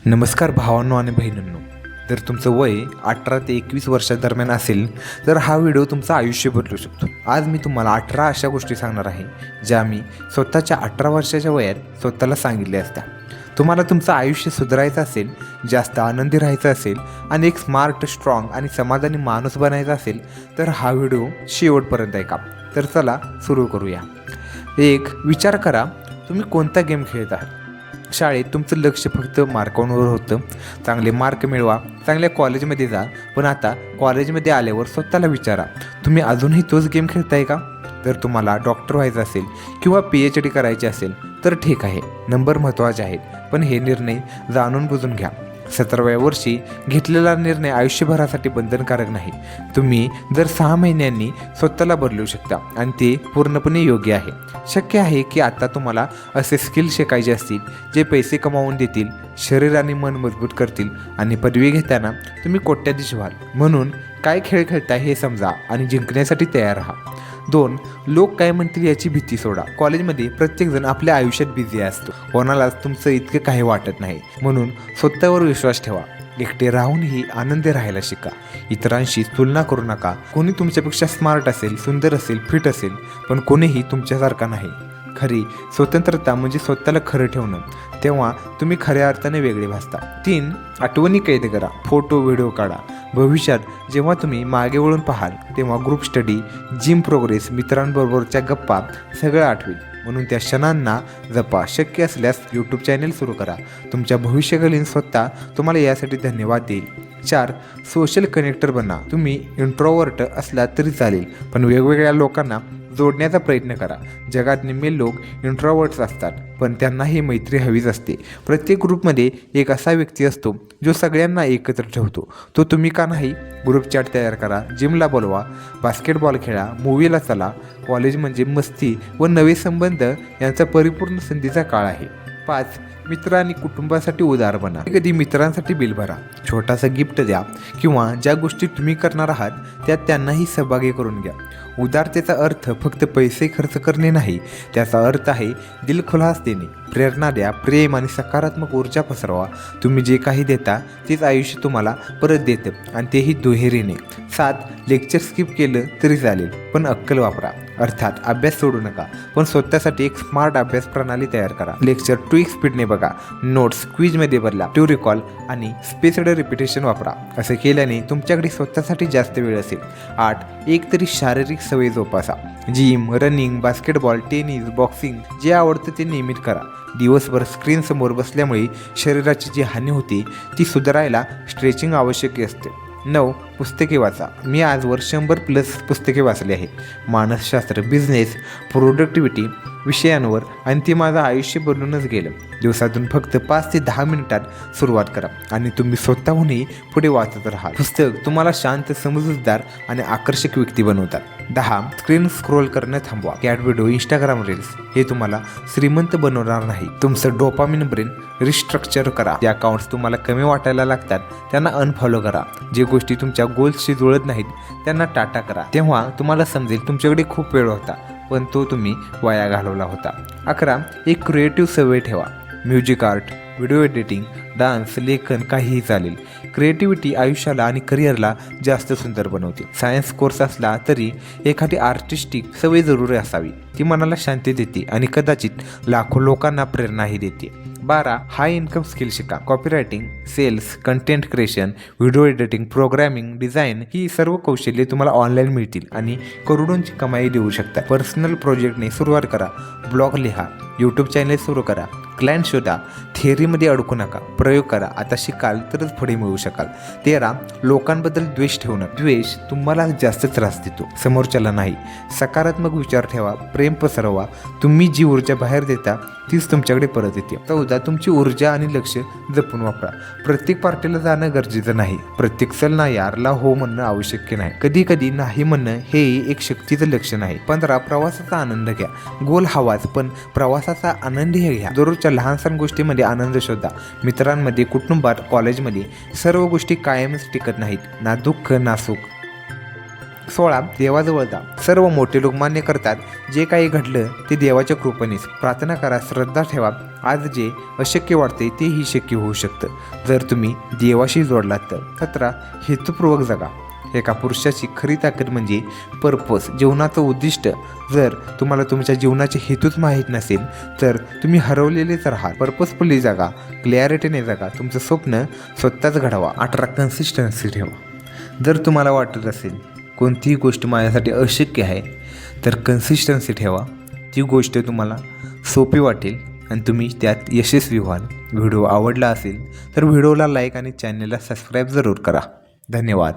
नमस्कार भावांनो आणि बहिणींनो. जर तुमचं वय 18 ते 21 वर्षादरम्यान असेल तर हा व्हिडिओ तुमचं आयुष्य बदलू शकतो. आज मी तुम्हाला 18 अशा गोष्टी सांगणार आहे ज्या मी स्वतःच्या 18 वर्षाच्या वयात स्वतःला सांगितल्या असत्या. तुम्हाला तुमचं आयुष्य सुधारायचं असेल, जास्त आनंदी राहायचं असेल आणि एक स्मार्ट, स्ट्रॉंग आणि समाधानी माणूस बनायचा असेल तर हा व्हिडिओ शेवटपर्यंत ऐका. तर चला सुरू करूया. एक, विचार करा तुम्ही कोणता गेम खेळत आहात. शाळेत तुमचं लक्ष फक्त मार्कांवर होतं. चांगले मार्क मिळवा, चांगल्या कॉलेजमध्ये जा. पण आता कॉलेजमध्ये आल्यावर स्वतःला विचारा, तुम्ही अजूनही तोच गेम खेळताय का? जर तुम्हाला डॉक्टर व्हायचं असेल किंवा PhD करायची असेल तर ठीक आहे, नंबर महत्त्वाचे आहेत, पण हे निर्णय जाणून बुजून घ्या. 17व्या वर्षी घेतलेला निर्णय आयुष्यभरासाठी बंधनकारक नाही. तुम्ही दर 6 महिन्यांनी स्वतःला बदलू शकता आणि ते पूर्णपणे योग्य आहे. शक्य आहे की आता तुम्हाला असे स्किल शिकायचे असतील जे पैसे कमावून देतील, शरीर आणि मन मजबूत करतील आणि पदवी घेताना तुम्ही कोट्याधीश व्हाल. म्हणून काय खेळ खेळताय हे समजा आणि जिंकण्यासाठी तयार राहा. 2, लोक काय म्हणतील याची भीती सोडा. कॉलेजमध्ये प्रत्येकजण आपल्या आयुष्यात बिझी असतो. कोणालाच तुमचं इतकं काही वाटत नाही. म्हणून स्वतःवर विश्वास ठेवा. एकटे राहूनही आनंदी राहायला शिका. इतरांशी तुलना करू नका. कोणी तुमच्यापेक्षा स्मार्ट असेल, सुंदर असेल, फिट असेल, पण कोणीही तुमच्यासारखा नाही. खरी स्वतंत्रता म्हणजे स्वतःला खरं ठेवणं. तेव्हा तुम्ही खऱ्या अर्थाने वेगळे भासता. 3, आठवणी कैद करा. फोटो, व्हिडिओ काढा. भविष्यात जेव्हा तुम्ही मागे वळून पाहाल तेव्हा ग्रुप स्टडी, जिम प्रोग्रेस, मित्रांबरोबरच्या गप्पा सगळं आठवेल. म्हणून त्या क्षणांना जपा. शक्य असल्यास YouTube चॅनेल सुरू करा. तुमच्या भविष्यकालीन स्वतः तुम्हाला यासाठी धन्यवाद देईल. 4, सोशल कनेक्टर बना. तुम्ही इंट्रोवर्ट असला तरी चालेल, पण वेगवेगळ्या लोकांना जोडण्याचा प्रयत्न करा. जगात निम्मे लोक इंट्रोवर्ट्स असतात, पण त्यांनाही मैत्री हवीच असते. प्रत्येक ग्रुपमध्ये एक असा व्यक्ती असतो जो सगळ्यांना एकत्र ठेवतो. तो तुम्ही का नाही? ग्रुप चॅट तयार करा, जिमला बोलवा, बास्केटबॉल खेळा, मूवीला चला. कॉलेज म्हणजे मस्ती व नवे संबंध यांचा परिपूर्ण संधीचा काळ आहे. 5, मित्र आणि कुटुंबासाठी उदार बना. कधी मित्रांसाठी बिल भरा, छोटासा गिफ्ट द्या किंवा ज्या गोष्टी तुम्ही करणार आहात त्यात त्यांनाही सहभागी करून घ्या. उदारतेचा अर्थ फक्त पैसे खर्च करणे नाही, त्याचा अर्थ आहे दिलखुलास देणे. प्रेरणा द्या, प्रेम आणि सकारात्मक ऊर्जा पसरवा. तुम्ही जे काही देता तेच आयुष्य तुम्हाला परत देतं आणि तेही दुहेरीने. 7, लेक्चर स्किप केलं तरी चालेल, पण अक्कल वापरा. अर्थात अभ्यास सोडू नका, पण स्वतःसाठी एक स्मार्ट अभ्यास प्रणाली तयार करा. लेक्चर ट्विक स्पीडने बघा, नोट्स क्विजमध्ये बदला, टू रिकॉल आणि स्पेस्ड रिपिटेशन वापरा. असं केल्याने तुमच्याकडे स्वतःसाठी जास्त वेळ असेल. 8, एक तरी शारीरिक सवय जोपासा. Gym, running, basketball, tennis, boxing, जे आवडतं ते नियमित करा. दिवसभर स्क्रीनसमोर बसल्यामुळे शरीराची जी हानी होती ती सुधारायला स्ट्रेचिंग आवश्यक असते. 9, पुस्तके वाचा. मी आजवर 100+ पुस्तके वाचली आहेत. मानसशास्त्र, बिझनेस, प्रोडक्टिव्हिटी विषयांवर, आणि ते माझं आयुष्य बनूनच गेलं. दिवसातून फक्त 5 ते 10 मिनिटात सुरुवात करा आणि तुम्ही स्वतःहूनही पुढे वाचत राहा. पुस्तक तुम्हाला शांत, समजूतदार आणि आकर्षक व्यक्ती बनवतात. 10, स्क्रीन स्क्रोल करणं थांबवा. कॅट व्हिडिओ, इंस्टाग्राम रील्स हे तुम्हाला श्रीमंत बनवणार नाही. तुमचं डोपामिन ब्रेन रिस्ट्रक्चर करा. जे अकाउंट्स तुम्हाला कमी वाटायला लागतात त्यांना अनफॉलो करा. जे गोष्टी तुमच्या गोल्सशी जुळत नाहीत त्यांना टाटा करा. तेव्हा तुम्हाला समजेल तुमच्याकडे खूप वेळ होता, पण तो तुम्ही वाया घालवला होता. 11, एक क्रिएटिव्ह सवय ठेवा. Music, art, video editing, dance, लेखन काहीही चालेल. क्रिएटिव्हिटी आयुष्याला आणि करिअरला जास्त सुंदर बनवते. सायन्स कोर्स असला तरी एखादी आर्टिस्टिक सवय जरूर असावी. ती मनाला शांती देते आणि कदाचित लाखो लोकांना प्रेरणाही देते. 12, हाय इन्कम स्किल शिका. Copywriting, sales, content creation, video editing, programming, design ही सर्व कौशल्ये तुम्हाला ऑनलाईन मिळतील आणि करोडोंची कमाई देऊ शकता. पर्सनल प्रोजेक्टने सुरुवात करा. ब्लॉग लिहा, YouTube चॅनेल सुरू करा, क्लायंट शोधा. थेअरीमध्ये अडकू नका, प्रयोग करा. आता शिकाल तरच पुढे मिळू शकाल. 13, लोकांबद्दल द्वेष ठेवणं. द्वेष तुम्हाला जास्त त्रास देतो, समोरच्याला नाही. सकारात्मक विचार ठेवा, प्रेम पसरवा. तुम्ही जी ऊर्जा बाहेर देता तीच तुमच्याकडे परत येते. 14, तुमची ऊर्जा आणि लक्ष जपून वापरा. प्रत्येक पार्टीला जाणं गरजेचं नाही. प्रत्येक चल ना यारला हो म्हणणं आवश्यक नाही. कधी कधी नाही म्हणणं हे एक शक्तीचं लक्षण आहे. 15, प्रवासाचा आनंद घ्या. गोल हवाच, पण प्रवासाचा आनंदही घ्या. दररोजच्या लहानसहान गोष्टीमध्ये आनंद शोधा. मित्रांमध्ये, कुटुंबात, कॉलेजमध्ये सर्व गोष्टी कायमच टिकत नाहीत. ना दुःख ना सुख. 16 देवाजवळ जा. सर्व मोठे लोक मान्य करतात जे काही घडलं ते देवाच्या कृपेनेच. प्रार्थना करा, श्रद्धा ठेवा. आज जे अशक्य वाटते तेही शक्य होऊ शकतं जर तुम्ही देवाशी जोडलात तर. 17 हेतुपूर्वक जगा. एका पुरुषाची खरी ताकद म्हणजे पर्पज, जीवनाचं उद्दिष्ट. जर तुम्हाला तुमच्या जीवनाचे हेतूच माहीत नसेल तर तुम्ही हरवलेलेच राहाल. पर्पजफुली जगा, क्लॅरिटीने जगा, तुमचं स्वप्न स्वतःच घडवा. 18 कन्सिस्टन्सी ठेवा. जर तुम्हाला वाटत असेल कोणतीही गोष्ट माझ्यासाठी अशक्य आहे तर कन्सिस्टन्सी ठेवा. ती गोष्ट तुम्हाला सोपी वाटेल आणि तुम्ही त्यात यशस्वी व्हाल. व्हिडिओ आवडला असेल तर व्हिडिओला लाईक आणि चॅनलला सबस्क्राईब जरूर करा. धन्यवाद.